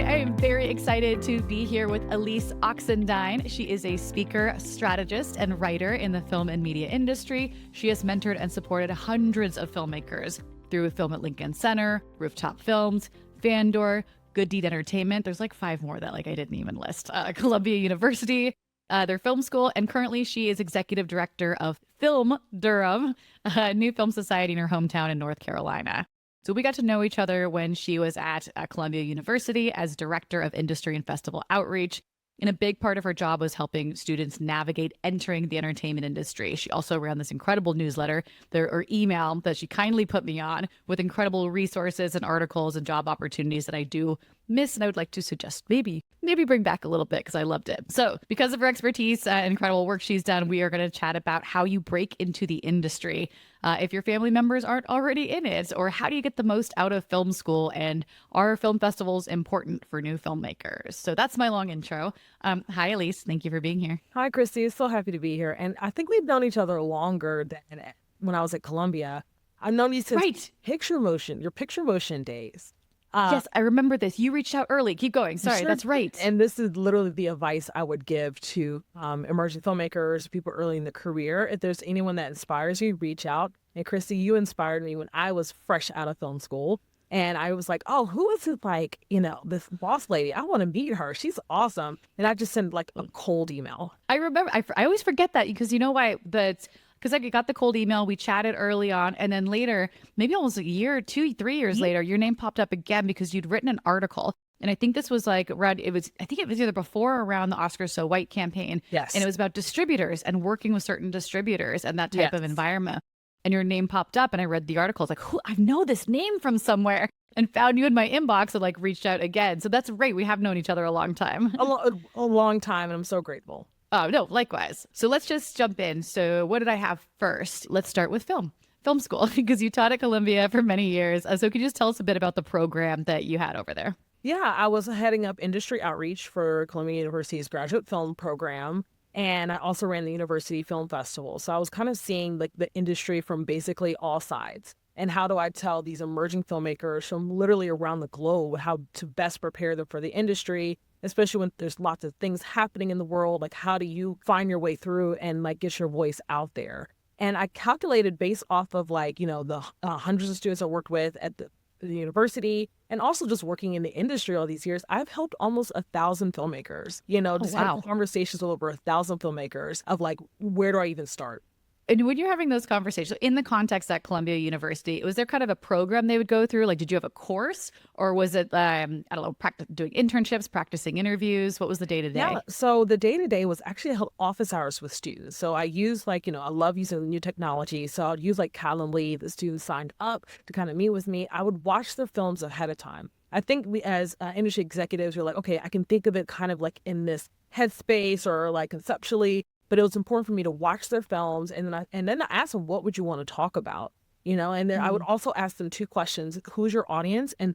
I am very excited to be here with Alece Oxendine. She is a speaker, strategist, and writer in the film and media industry. She has mentored and supported hundreds of filmmakers through Film at Lincoln Center, Rooftop Films, Fandor, Good Deed Entertainment. There's like 5 more that I didn't even list. Columbia University, their film school, and currently she is executive director of Film Durham, a new film society in her hometown in North Carolina. So we got to know each other when she was at Columbia University as director of industry and festival outreach. And a big part of her job was helping students navigate entering the entertainment industry. She also ran this incredible newsletter or email that she kindly put me on with incredible resources and articles and job opportunities that I do miss, and I would like to suggest maybe bring back a little bit because I loved it. So because of her expertise and incredible work she's done, we are going to chat about how you break into the industry if your family members aren't already in it, or how do you get the most out of film school, and are film festivals important for new filmmakers? So that's my long intro. Hi, Alece. Thank you for being here. Hi, Christy. So happy to be here. And I think we've known each other longer than when I was at Columbia. I've known you since your picture motion days. Yes, I remember this. You reached out early. Keep going. Sorry, that's right. And this is literally the advice I would give to emerging filmmakers, people early in the career. If there's anyone that inspires you, reach out. And Christy, you inspired me when I was fresh out of film school. And I was like, oh, who is it, like, this boss lady? I want to meet her. She's awesome. And I just sent like a cold email. I remember. I always forget that because you know why? Because I got the cold email, we chatted early on, and then later, maybe almost a year, 2, 3 years later, your name popped up again because you'd written an article. And I think this was like around, I think it was either before or around the Oscars So White campaign. Yes. And it was about distributors and working with certain distributors and that type of environment. And your name popped up and I read the article. I was like, I know this name from somewhere, and found you in my inbox and like reached out again. So that's great. We have known each other a long time. A long time, and I'm so grateful. Oh, no, likewise. So let's just jump in. So what did I have first? Let's start with film school, because you taught at Columbia for many years. So could you just tell us a bit about the program that you had over there? Yeah, I was heading up industry outreach for Columbia University's graduate film program. And I also ran the University Film Festival. So I was kind of seeing like the industry from basically all sides. And how do I tell these emerging filmmakers from literally around the globe how to best prepare them for the industry, especially when there's lots of things happening in the world? Like, how do you find your way through and like get your voice out there? And I calculated based off of like, the hundreds of students I worked with at the university, and also just working in the industry all these years, I've helped almost 1,000 filmmakers, had conversations with over 1,000 filmmakers of like, where do I even start? And when you're having those conversations in the context at Columbia University, was there kind of a program they would go through? Like, did you have a course, or was it, doing internships, practicing interviews? What was the day-to-day? Yeah, so the day-to-day was actually held office hours with students. So I use I love using new technology. So I'd use like Calendly. The students signed up to kind of meet with me. I would watch their films ahead of time. I think we as industry executives, we're like, okay, I can think of it kind of like in this headspace or like conceptually. But it was important for me to watch their films, and then I ask them, what would you want to talk about? And then I would also ask them 2 questions: who's your audience, and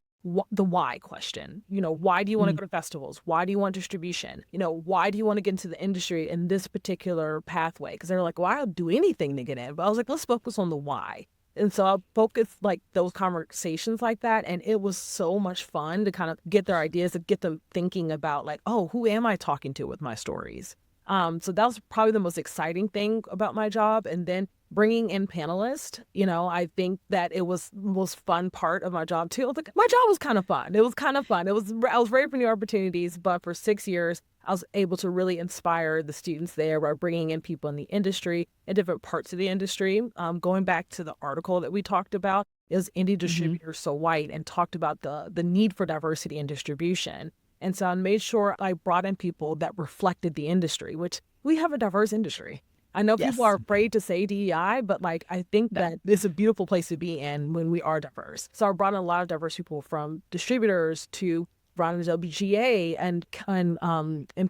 the why question. Why do you want to go to festivals? Why do you want distribution? Why do you want to get into the industry in this particular pathway? Because they're like, well, I'll do anything to get in. But I was like, let's focus on the why. And so I focused like those conversations like that. And it was so much fun to kind of get their ideas and get them thinking about like, oh, who am I talking to with my stories? So that was probably the most exciting thing about my job. And then bringing in panelists, I think that it was the most fun part of my job too. My job was kind of fun. It was kind of fun. I was ready for new opportunities, but for 6 years, I was able to really inspire the students there by bringing in people in the industry, in different parts of the industry. Going back to the article that we talked about, it was Indie Distributors So White, and talked about the need for diversity in distribution. And so I made sure I brought in people that reflected the industry, which we have a diverse industry. I know people are afraid to say DEI, but like I think that it's a beautiful place to be in when we are diverse. So I brought in a lot of diverse people, from distributors to brought in WGA and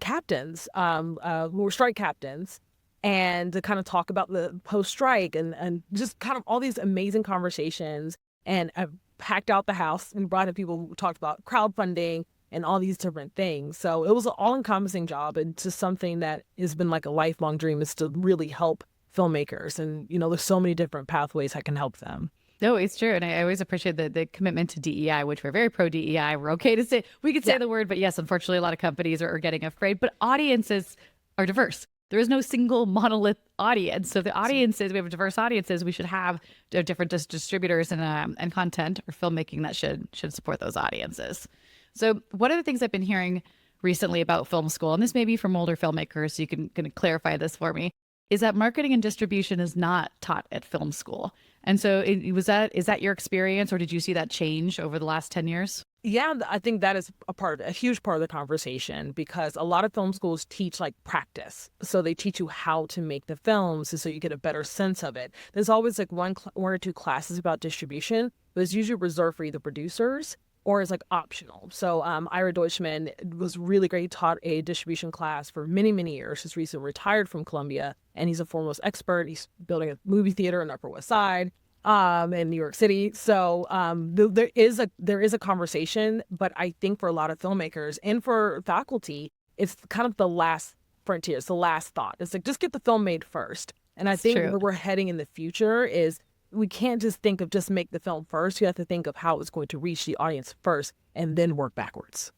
captains who were strike captains, and to kind of talk about the post-strike and just kind of all these amazing conversations. And I've packed out the house and brought in people who talked about crowdfunding and all these different things. So it was an all-encompassing job, and just something that has been like a lifelong dream, is to really help filmmakers. And, there's so many different pathways I can help them. No, it's true. And I always appreciate the commitment to DEI, which we're very pro DEI. We're okay to say, we could say Yeah. the word, but yes, unfortunately, a lot of companies are getting afraid. But audiences are diverse. There is no single monolith audience. So the audiences, we have diverse audiences. We should have different distributors and content or filmmaking that should support those audiences. So one of the things I've been hearing recently about film school, and this may be from older filmmakers, so you can clarify this for me, is that marketing and distribution is not taught at film school. And so is that your experience, or did you see that change over the last 10 years? Yeah, I think that is a huge part of the conversation because a lot of film schools teach like practice. So they teach you how to make the films so you get a better sense of it. There's always like one or two classes about distribution, but it's usually reserved for either producers or is like optional. So Ira Deutschman was really great. He taught a distribution class for many, many years. He's recently retired from Columbia and he's a foremost expert. He's building a movie theater in Upper West Side in New York City. So there is a conversation, but I think for a lot of filmmakers and for faculty, it's kind of the last frontier. It's the last thought. It's like, just get the film made first. And I It's think true. where we're heading in the future is we can't just think of just make the film first. You have to think of how it's going to reach the audience first and then work backwards.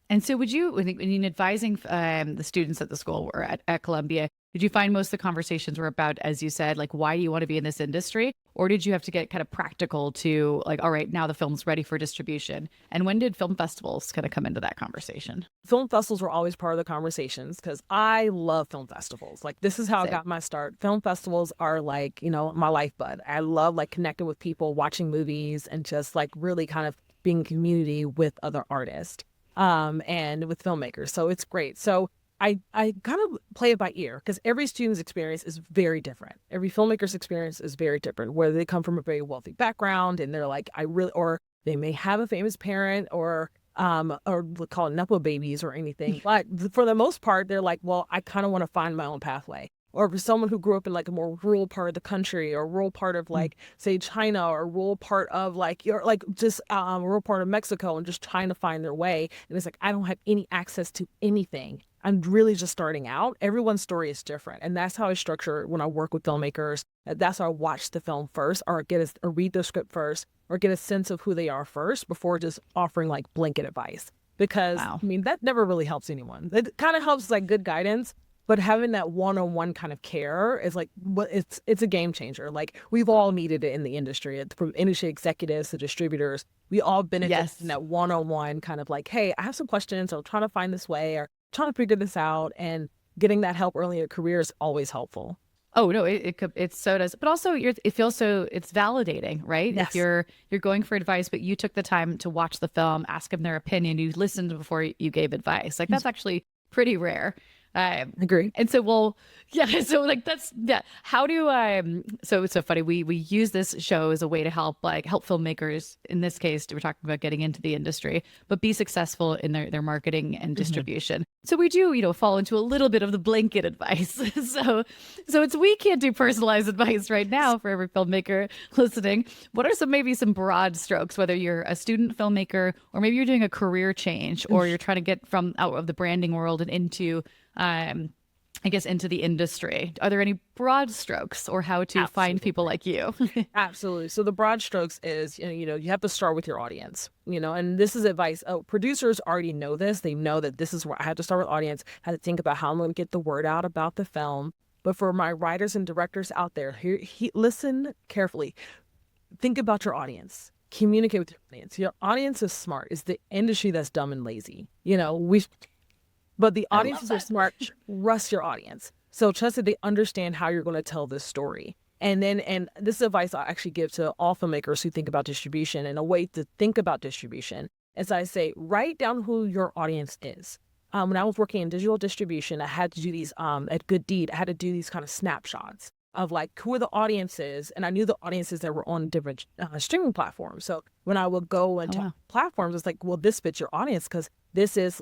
And so would you, when in advising the students at the school or at Columbia, did you find most of the conversations were about, as you said, like, why do you want to be in this industry? Or did you have to get kind of practical to like, all right, now the film's ready for distribution? And when did film festivals kind of come into that conversation? Film festivals were always part of the conversations because I love film festivals. Like, this is how I Same. got my start. Film festivals are like, my lifeblood. I love like connecting with people, watching movies, and just like really kind of being in community with other artists and with filmmakers. So it's great. So I kind of play it by ear because every student's experience is very different. Every filmmaker's experience is very different, whether they come from a very wealthy background and they're like, or they may have a famous parent or we call it Nepo babies or anything. But for the most part, they're like, well, I kind of want to find my own pathway. Or for someone who grew up in like a more rural part of the country or rural part of like, say, China or rural part of like, you're like just rural part of Mexico and just trying to find their way. And it's like, I don't have any access to anything. I'm really just starting out. Everyone's story is different. And that's how I structure when I work with filmmakers. That's how I watch the film first or read the script first or get a sense of who they are first before just offering like blanket advice. Because Wow. I mean, that never really helps anyone. It kind of helps like good guidance, but having that one-on-one kind of care is like it's a game changer. Like we've all needed it in the industry, from industry executives to distributors. We all benefit Yes. from that one-on-one kind of like, hey, I have some questions. I'm trying to find this way or trying to figure this out. And getting that help early in a career is always helpful. Oh no, it so does. But also it feels so it's validating, right? If Yes. you're going for advice, but you took the time to watch the film, ask them their opinion, you listened before you gave advice. Like that's actually pretty rare. Agree. And so, well, yeah, so like that's, yeah. How do so it's so funny. We use this show as a way to help filmmakers. In this case, we're talking about getting into the industry, but be successful in their marketing and distribution. So we do, fall into a little bit of the blanket advice. We can't do personalized advice right now for every filmmaker listening. What are maybe some broad strokes, whether you're a student filmmaker or maybe you're doing a career change or you're trying to get from out of the branding world and into I guess into the industry. Are there any broad strokes or how to find people like you? Absolutely. So the broad strokes is, you have to start with your audience, and this is advice. Oh, producers already know this. They know that this is where I have to start with audience, how to think about how I'm going to get the word out about the film. But for my writers and directors out there, listen carefully. Think about your audience. Communicate with your audience. Your audience is smart. It's the industry that's dumb and lazy. But the audiences are smart. Trust your audience. So trust that they understand how you're going to tell this story. And this is advice I actually give to all filmmakers who think about distribution. And a way to think about distribution is I say, write down who your audience is. When I was working in digital distribution, I had to do these, at Good Deed, I had to do these kind of snapshots of like who are the audiences, and I knew the audiences that were on different streaming platforms. So when I would go into platforms, it's like, well, this fits your audience because this is,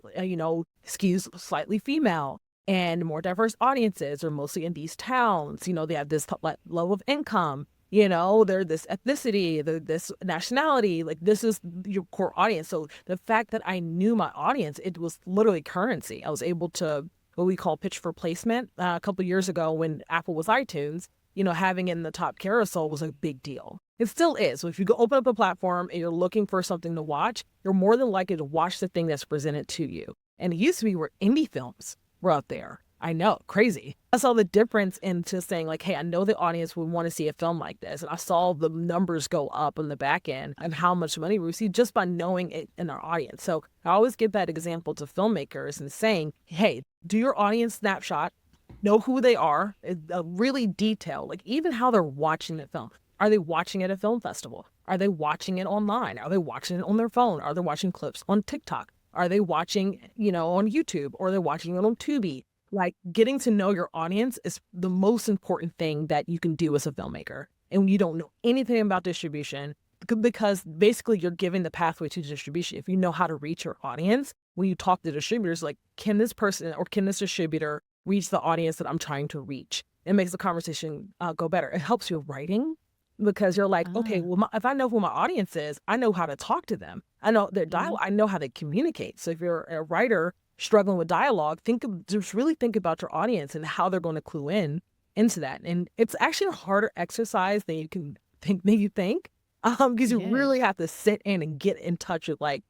skews slightly female and more diverse audiences are mostly in these towns. They have this level of income. They're this ethnicity, they're this nationality. Like this is your core audience. So the fact that I knew my audience, it was literally currency. I was able to what we call pitch for placement a couple of years ago when Apple was iTunes. having it in the top carousel was a big deal. It still is. So if you go open up a platform and you're looking for something to watch, you're more than likely to watch the thing that's presented to you. And it used to be where indie films were out there. I know, crazy. I saw the difference into saying like, hey, I know the audience would want to see a film like this. And I saw the numbers go up on the back end and how much money we receive just by knowing it in our audience. So I always give that example to filmmakers and saying, hey, do your audience snapshot, know who they are, really detailed, like even how they're watching the film. Are they watching it at a film festival? Are they watching it online? Are they watching it on their phone? Are they watching clips on TikTok? Are they watching, on YouTube, or are they watching it on Tubi? Like, getting to know your audience is the most important thing that you can do as a filmmaker. And when you don't know anything about distribution, because basically you're giving the pathway to distribution. If you know how to reach your audience, when you talk to distributors, like, can this person or can this distributor reach the audience that I'm trying to reach? It makes the conversation go better. It helps you with writing, because you're like, okay, well, if I know who my audience is, I know how to talk to them. I know their dialogue. I know how they communicate. So if you're a writer struggling with dialogue, just really think about your audience and how they're going to clue into that. And it's actually a harder exercise than you think, because you really have to sit in and get in touch with, like,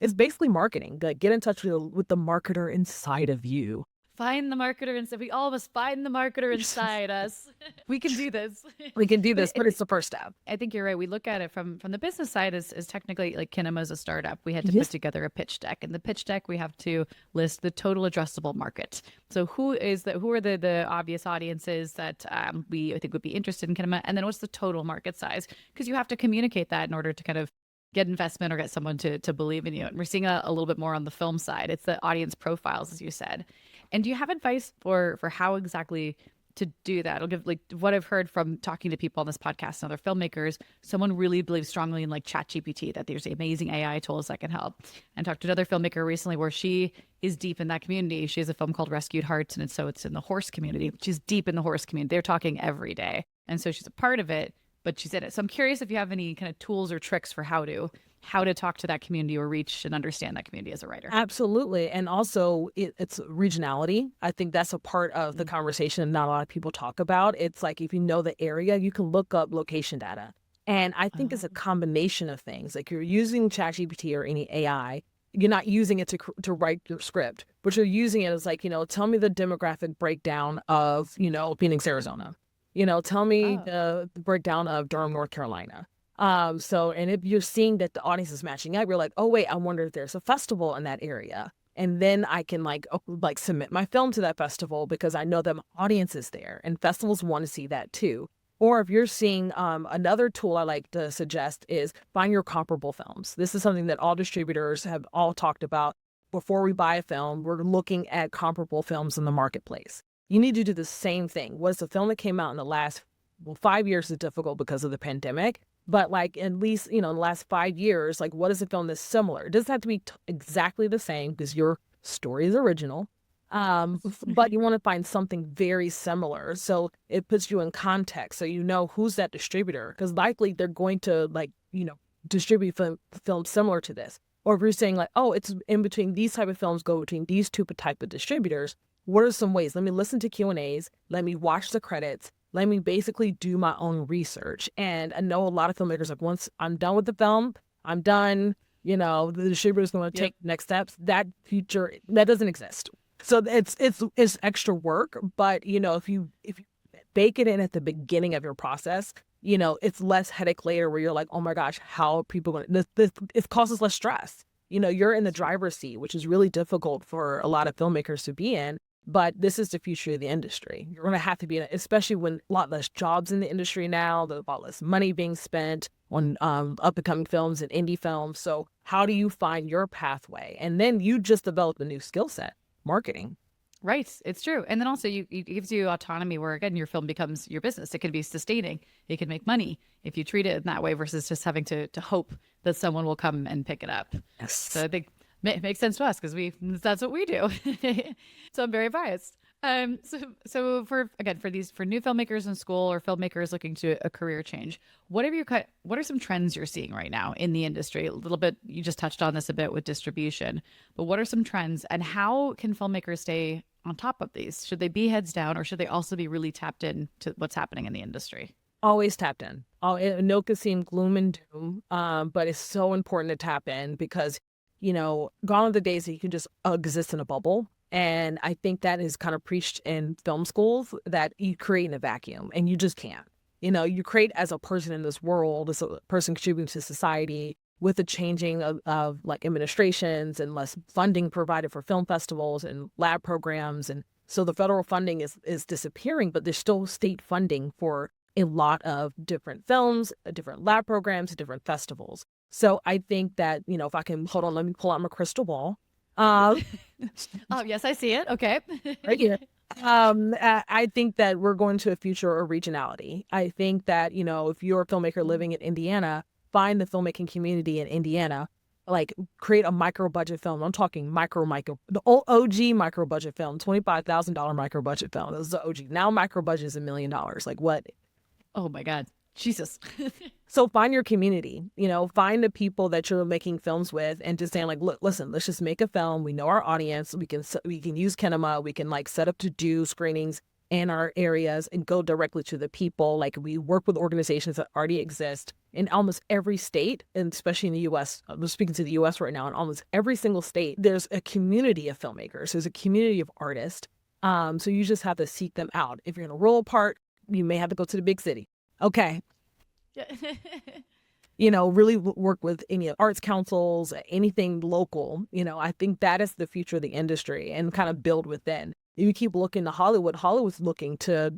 it's basically marketing. Like, get in touch with the marketer inside of you. Find the marketer inside. We all must find the marketer inside us. We can do this. We can do this, but it's the first step. I think you're right. We look at it from the business side as technically, like, Kinema is a startup. We had to put together a pitch deck. In the pitch deck, we have to list the total addressable market. So who are the obvious audiences that I think would be interested in Kinema? And then what's the total market size? Because you have to communicate that in order to kind of get investment or get someone to believe in you. And we're seeing a little bit more on the film side. It's the audience profiles, as you said. And do you have advice for how exactly to do that? I'll give, like, what I've heard from talking to people on this podcast and other filmmakers. Someone really believes strongly in, like, ChatGPT, that there's amazing AI tools that can help. And talked to another filmmaker recently where she is deep in that community. She has a film called Rescued Hearts, and it's in the horse community. She's deep in the horse community. They're talking every day. And so she's a part of it, but she's in it. So I'm curious if you have any kind of tools or tricks for how to talk to that community or reach and understand that community as a writer. Absolutely. And also it's regionality. I think that's a part of the conversation not a lot of people talk about. It's like, if you know the area, you can look up location data. And I think it's a combination of things. Like, you're using ChatGPT or any AI, you're not using it to write your script, but you're using it as, like, tell me the demographic breakdown of, Phoenix, Arizona. Tell me the breakdown of Durham, North Carolina. And if you're seeing that the audience is matching up, you're like, oh wait, I wonder if there's a festival in that area. And then I can like submit my film to that festival because I know that my audience is there, and festivals want to see that too. Or if you're seeing, another tool I like to suggest is find your comparable films. This is something that all distributors have all talked about. Before we buy a film, we're looking at comparable films in the marketplace. You need to do the same thing. What's the film that came out in the last, 5 years is difficult because of the pandemic. But like, at least, in the last 5 years, like, what is a film that's similar? It doesn't have to be exactly the same because your story is original. But you want to find something very similar. So it puts you in context. So who's that distributor, because likely they're going to distribute films similar to this. Or if you're saying like, oh, it's in between these type of films, go between these two type of distributors. What are some ways? Let me listen to Q&As. Let me watch the credits. Let me basically do my own research. And I know a lot of filmmakers, like, once I'm done with the film, I'm done. The distributor's going to take next steps. That future, that doesn't exist. So it's extra work. But if you bake it in at the beginning of your process, it's less headache later where you're like, oh my gosh, how are people going to? It causes less stress. You're in the driver's seat, which is really difficult for a lot of filmmakers to be in. But this is the future of the industry. You're going to have to be in it, especially when a lot less jobs in the industry now, there's a lot less money being spent on up-and-coming films and indie films. So how do you find your pathway? And then you just develop a new skill set, marketing. Right. It's true. And then also it gives you autonomy where, again, your film becomes your business. It can be sustaining. It can make money if you treat it in that way versus just having to hope that someone will come and pick it up. Yes. So I think it makes sense to us because that's what we do. So I'm very biased. So for new filmmakers in school or filmmakers looking to a career change, what are some trends you're seeing right now in the industry? A little bit, you just touched on this a bit with distribution, but what are some trends and how can filmmakers stay on top of these? Should they be heads down, or should they also be really tapped in to what's happening in the industry? Always tapped in. No can seem gloom and doom, but it's so important to tap in because, gone are the days that you can just exist in a bubble. And I think that is kind of preached in film schools that you create in a vacuum and you just can't. You create as a person in this world, as a person contributing to society with the changing of like administrations and less funding provided for film festivals and lab programs. And so the federal funding is disappearing, but there's still state funding for a lot of different films, different lab programs, different festivals. So I think that, if I can, hold on, let me pull out my crystal ball. Oh, yes, I see it. Okay. Right here. I think that we're going to a future of regionality. I think that, if you're a filmmaker living in Indiana, find the filmmaking community in Indiana, like create a micro budget film. I'm talking micro, the old OG micro budget film, $25,000 micro budget film. That was the OG. Now micro budget is $1 million. Like what? Oh my God. Jesus. So find your community, find the people that you're making films with and just saying like, look, listen, let's just make a film. We know our audience. We can use Kinema. We can like set up to do screenings in our areas and go directly to the people. Like we work with organizations that already exist in almost every state, and especially in the U.S. I'm speaking to the U.S. right now. In almost every single state, there's a community of filmmakers. There's a community of artists. So you just have to seek them out. If you're in a rural part, you may have to go to the big city. Okay. Really work with any arts councils, anything local. I think that is the future of the industry and kind of build within. If you keep looking to Hollywood, Hollywood's looking to,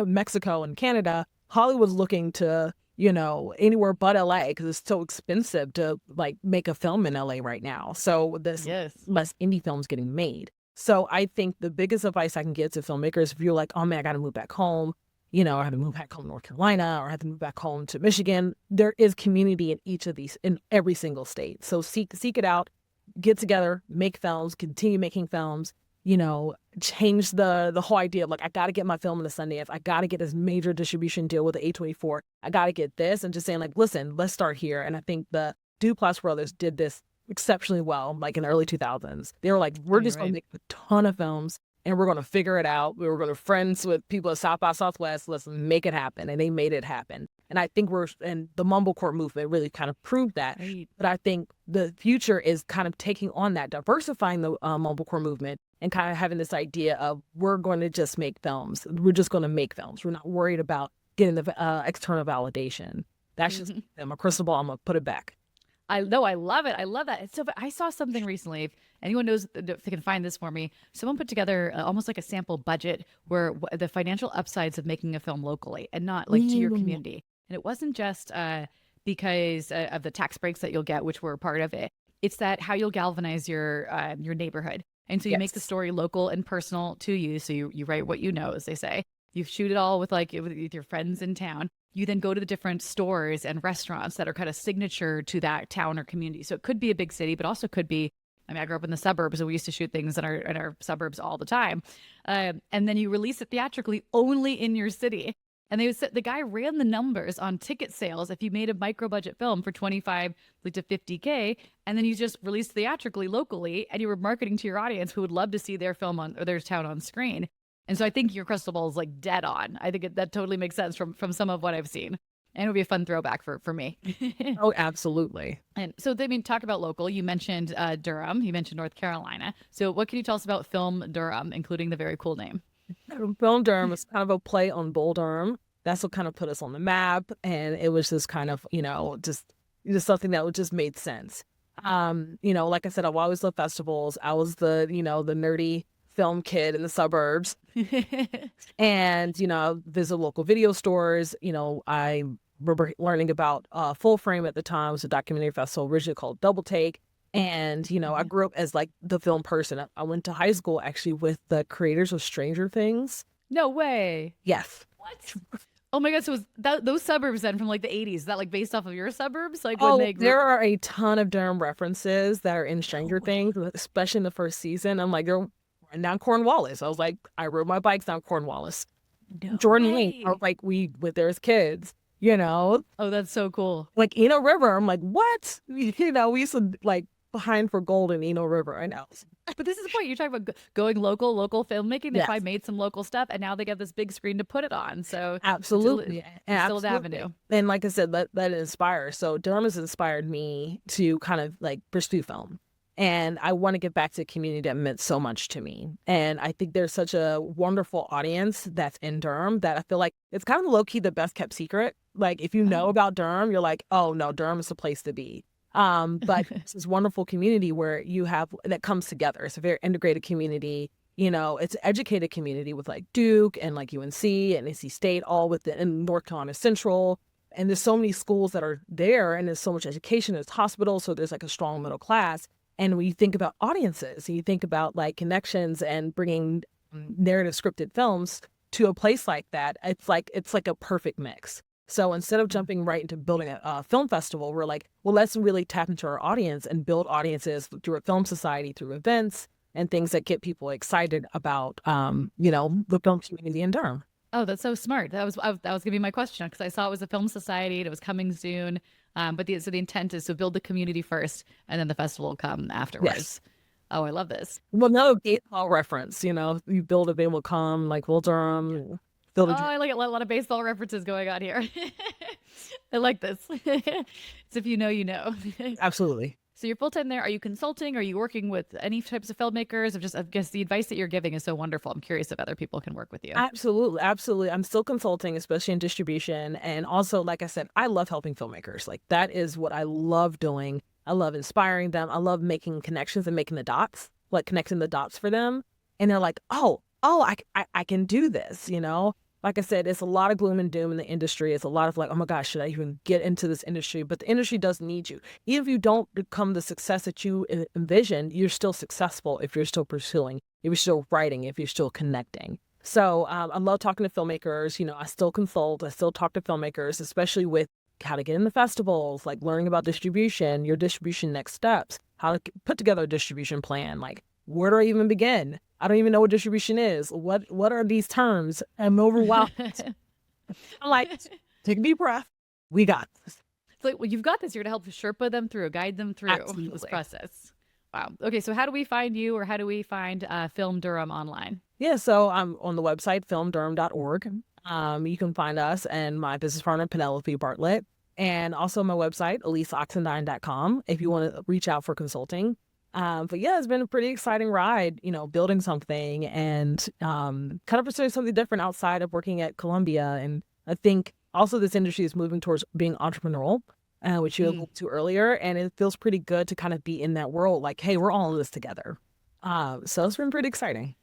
Mexico and Canada. Hollywood's looking to, anywhere but LA because it's so expensive to like make a film in LA right now. So there's less indie films getting made. So I think the biggest advice I can give to filmmakers, if you're like, oh man, I got to move back home, I had to move back home to North Carolina or I had to move back home to Michigan. There is community in each of these, in every single state. So seek it out, get together, make films, continue making films, change the whole idea of like, I got to get my film in the Sundance. I got to get this major distribution deal with the A24. I got to get this, and just saying like, listen, let's start here. And I think the Duplass brothers did this exceptionally well, like in the early 2000s. They were like, we're just going to make a ton of films. And we're going to figure it out. We were going to friends with people at South by Southwest. Let's make it happen. And they made it happen. And I think and the mumblecore movement really kind of proved that. Right. But I think the future is kind of taking on that, diversifying the mumblecore movement and kind of having this idea of we're going to just make films. We're just going to make films. We're not worried about getting the external validation. That's just my crystal ball. I'm going to put it back. I love it. I love that. So I saw something recently. If anyone knows if they can find this for me, someone put together almost like a sample budget where the financial upsides of making a film locally and not like to your community. And it wasn't just because of the tax breaks that you'll get, which were part of it. It's that how you'll galvanize your neighborhood. And so you make the story local and personal to you. So you write what you know, as they say. You shoot it all with your friends in town. You then go to the different stores and restaurants that are kind of signature to that town or community. So it could be a big city, but also could be, I grew up in the suburbs, so we used to shoot things in our suburbs all the time. And then you release it theatrically only in your city. And the guy ran the numbers on ticket sales if you made a micro budget film for 25 to 50K, and then you just released theatrically locally, and you were marketing to your audience who would love to see their film or their town on screen. And so I think your crystal ball is like dead on. I think that totally makes sense from some of what I've seen. And it would be a fun throwback for me. Oh, absolutely. And so, talk about local. You mentioned Durham. You mentioned North Carolina. So what can you tell us about Film Durham, including the very cool name? Film Durham is kind of a play on Bull Durham. That's what kind of put us on the map. And it was just kind of, just something that just made sense. Like I said, I've always loved festivals. I was the nerdy film kid in the suburbs. And, visit local video stores. I remember learning about Full Frame at the time. It was a documentary festival originally called Double Take. And, I grew up as like the film person. I went to high school actually with the creators of Stranger Things. No way. Yes. What? Oh my God. So those suburbs then from like the 80s, is that like based off of your suburbs? Like there are a ton of Durham references that are in Stranger Things, especially in the first season. I'm like, they're down Cornwallis. I was like, I rode my bikes down Cornwallis. No Jordan Lane. I was like, we went there as kids, Oh, that's so cool. Like in a river. I'm like, what? We used to like behind for gold in Eno River. I know. But this is the point. You're talking about going local filmmaking. They Yes, probably made some local stuff, and now they get this big screen to put it on. So absolutely. it's still an Absolutely. avenue. And like I said, that inspires. So Durham has inspired me to kind of like pursue film. And I want to get back to a community that meant so much to me. And I think there's such a wonderful audience that's in Durham that I feel like it's kind of low key the best kept secret. Like if you know Oh. about Durham, you're like, oh no, Durham is the place to be. But it's this wonderful community where you have that comes together. It's a very integrated community. You know, it's an educated community with like Duke and like UNC and NC State, all within and North Carolina Central. And there's so many schools that are there, and there's so much education. There's hospitals, so there's like a strong middle class. And when you think about audiences, you think about like connections and bringing narrative scripted films to a place like that, it's like a perfect mix. So instead of jumping right into building a film festival, we're like, well, let's really tap into our audience and build audiences through a film society, through events and things that get people excited about, the film community in Durham. Oh, that's so smart. That was gonna be my question because I saw it was a film society and it was coming soon. But the intent is to build the community first, and then the festival will come afterwards. Yes. Oh, I love this. Well, no baseball reference, you build a, they will come, like Will Durham, build Oh, a. I like a lot of baseball references going on here. I like this. It's if you know, you know. Absolutely. So you're full time there. Are you consulting? Are you working with any types of filmmakers? I guess the advice that you're giving is so wonderful. I'm curious if other people can work with you. Absolutely, absolutely. I'm still consulting, especially in distribution. And also, like I said, I love helping filmmakers. Like that is what I love doing. I love inspiring them. I love making connections and making the dots, like connecting the dots for them. And they're like, I can do this, Like I said, it's a lot of gloom and doom in the industry. It's a lot of like, oh my gosh, should I even get into this industry? But the industry does need you. Even if you don't become the success that you envision, you're still successful if you're still pursuing, if you're still writing, if you're still connecting. So I love talking to filmmakers. I still consult. I still talk to filmmakers, especially with how to get in the festivals, like learning about distribution, your distribution next steps, how to put together a distribution plan, like where do I even begin? I don't even know what distribution is. What are these terms? I'm overwhelmed. I'm like, take a deep breath. We got this. It's like, well, you've got this. You're to help Sherpa them through, guide them through Absolutely. this process. Wow. Okay, so how do we find you, or how do we find Film Durham online? Yeah, so I'm on the website, filmdurham.org. You can find us and my business partner, Penelope Bartlett, and also my website, AleceOxendine.com, if you want to reach out for consulting. But yeah, it's been a pretty exciting ride, building something and kind of pursuing something different outside of working at Columbia. And I think also this industry is moving towards being entrepreneurial, which you alluded to earlier. And it feels pretty good to kind of be in that world, like, hey, we're all in this together. So it's been pretty exciting.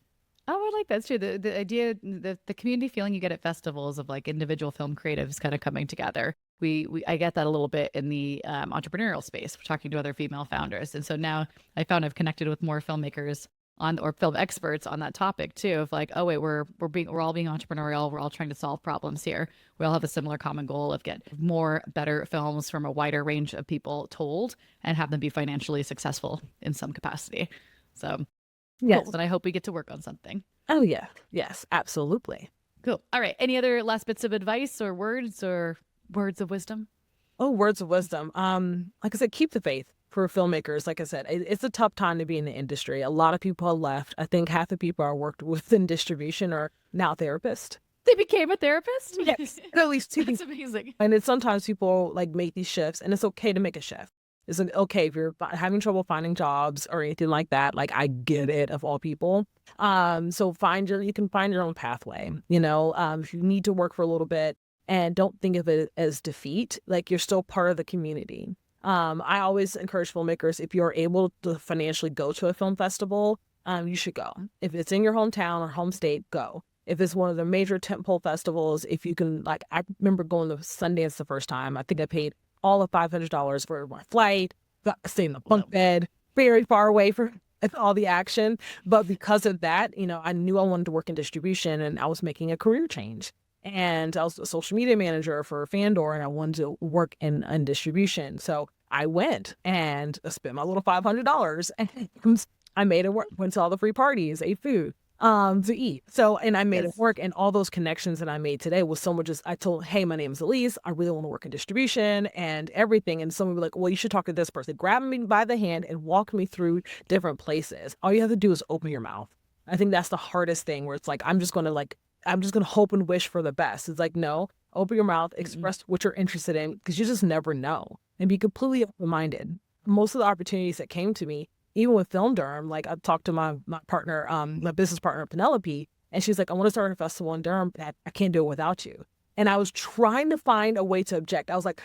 Oh, I like that. It's true. The idea, the community feeling you get at festivals of like individual film creatives kind of coming together. I get that a little bit in the entrepreneurial space. We're talking to other female founders, and so now I found I've connected with more filmmakers or film experts on that topic too. Of like, oh wait, we're all being entrepreneurial. We're all trying to solve problems here. We all have a similar common goal of get more better films from a wider range of people told and have them be financially successful in some capacity. So. Yes. Cool. Then I hope we get to work on something. Oh, yeah. Yes, absolutely. Cool. All right. Any other last bits of advice or words of wisdom? Oh, words of wisdom. Like I said, keep the faith for filmmakers. Like I said, it's a tough time to be in the industry. A lot of people have left. I think half the people I worked within distribution are now therapists. They became a therapist? Yes. At least two That's people. amazing. And it's sometimes people like make these shifts, and it's okay to make a shift. It's okay if you're having trouble finding jobs or anything like that. Like I get it, of all people. So you can find your own pathway. If you need to work for a little bit, and don't think of it as defeat. Like you're still part of the community. I always encourage filmmakers, if you're able to financially go to a film festival, you should go. If it's in your hometown or home state, go. If it's one of the major tentpole festivals, if you can, like I remember going to Sundance the first time. I think I paid all of $500 for my flight, stayed in the bunk bed, very far away from all the action. But because of that, I knew I wanted to work in distribution, and I was making a career change. And I was a social media manager for Fandor, and I wanted to work in distribution. So I went and spent my little $500, and I made it work. Went to all the free parties, ate food. to eat. So, and I made it Yes. work. And all those connections that I made today was someone just, I told, hey, my name's Alece. I really want to work in distribution and everything. And someone would be like, well, you should talk to this person. Grab me by the hand and walk me through different places. All you have to do is open your mouth. I think that's the hardest thing where it's like, I'm just going to hope and wish for the best. It's like, no, open your mouth, express what you're interested in, because you just never know, and be completely open-minded. Most of the opportunities that came to me, even with Film Durham, like I talked to my partner, my business partner, Penelope, and she's like, I want to start a festival in Durham. I can't do it without you. And I was trying to find a way to object. I was like,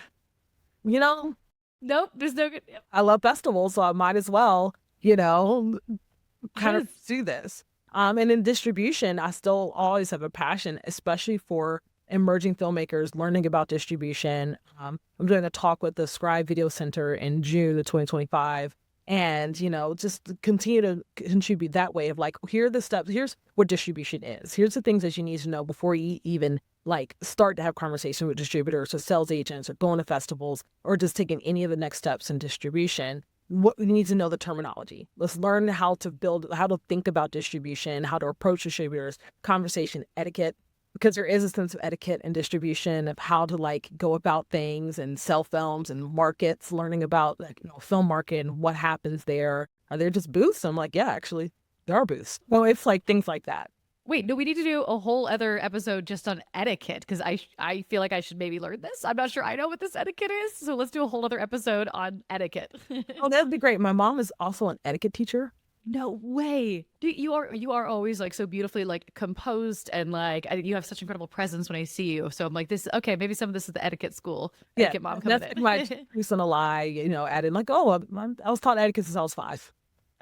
you know, Nope, there's no good. I love festivals, so I might as well, kind of Yes. do this. And in distribution, I still always have a passion, especially for emerging filmmakers learning about distribution. I'm doing a talk with the Scribe Video Center in June of 2025. And, just continue to contribute that way of like, here are the steps. Here's what distribution is. Here's the things that you need to know before you even like start to have conversation with distributors or sales agents or going to festivals or just taking any of the next steps in distribution. What we need to know the terminology. Let's learn how to think about distribution, how to approach distributors, conversation etiquette, because there is a sense of etiquette and distribution of how to like go about things and sell films and markets, learning about film market and what happens there. Are there just booths? I'm like, yeah, actually there are booths. Well, it's like things like that. Wait, no, we need to do a whole other episode just on etiquette because I feel like I should maybe learn this. I'm not sure I know what this etiquette is, so let's do a whole other episode on etiquette. Oh, that'd be great. My mom is also an etiquette teacher. No way. You are always like so beautifully like composed and like you have such incredible presence when I see you. So I'm like this. Okay, maybe some of this is the etiquette school. Yeah, Etiquette mom coming that's in. like my recent lie, added like, oh, I was taught etiquette since I was 5.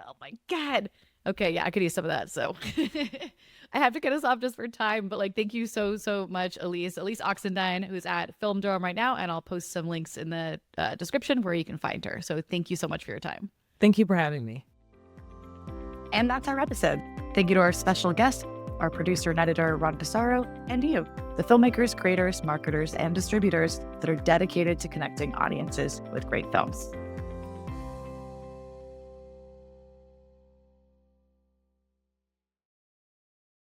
Oh my God. Okay, yeah, I could use some of that. So I have to cut us off just for time, but like thank you so much, Alece Oxendine, who's at Film Durham right now, and I'll post some links in the description where you can find her. So thank you so much for your time. Thank you for having me. And that's our episode. Thank you to our special guest, our producer and editor, Ron Pissarro, and you, the filmmakers, creators, marketers, and distributors that are dedicated to connecting audiences with great films.